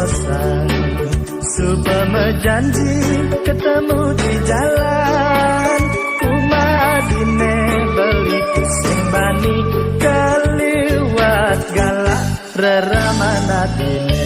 ngantosan supaya janji ketemu di jalan kumadine beli pusing bani keliwat galak reramana dine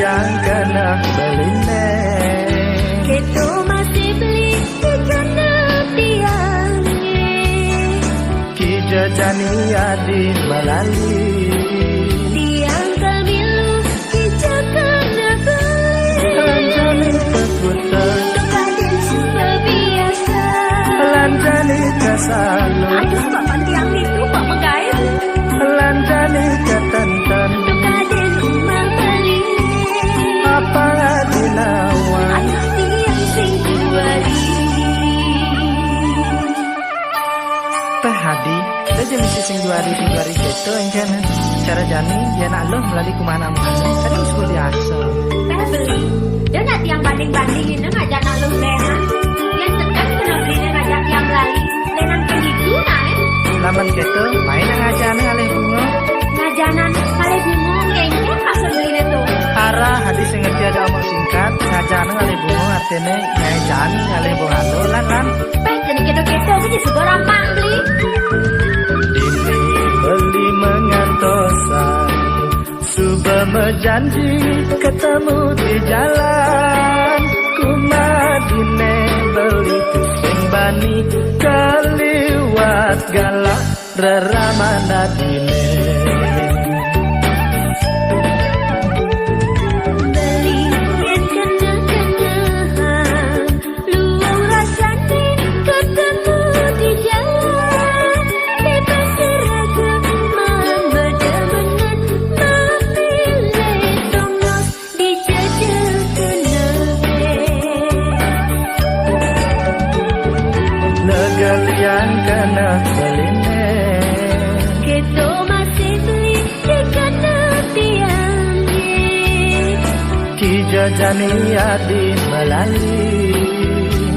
yang kena beline Keto masih beli kena tiangnya Kijajani adi melali Tiang kamilu kija kena beli Lanjani kekuta Kepaden super biasa Lanjani kesanu Aduh bapak tiang itu kok menggait Lanjani ketentan Kepaden umar beli apa dinawa anak tiang sing kuari Teh Hadi dia mesti sing juari gitu enjana cara jani dia nak lo melalui kemana-mana kadang suka biasa Teh beli dia nak tiang banding-bandingin ngajak nak lu lenan yang tekan kena beli ngajak tiang lali lenan ke gitu naik laman gitu main ngajana alih bunga ngajanan kalih bunga ngengke pas beli itu Hara hadis sing ngerti ada omong singkat ngajana alih bunga artinya ngajan alih bunga lan Peh jadi kedo-kedo jadi juga rampang beli Dini beli mengantosan Sudah berjanji ketemu di jalan Kumadine beli pusing bani keliwat galak reramana dine yang kena beline Keto masih beli kena tiangnya Kijajani adi melali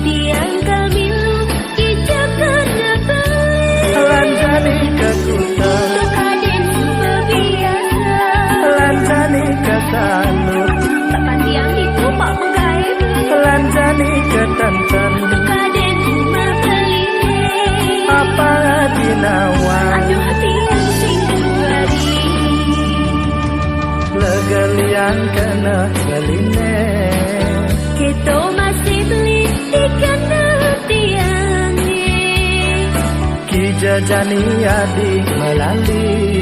Tiang kamilu kija kena beli Lanjani kekuta Kepaden super biasa Lanjani kesanu Kapan tiang itu pak menggait Lanjani ketentan Kepaden umar beli apa dinawa aduh tiang sing kuari Legal yang kena beline Keto masih beli kena tiangnya Kijajani adi melali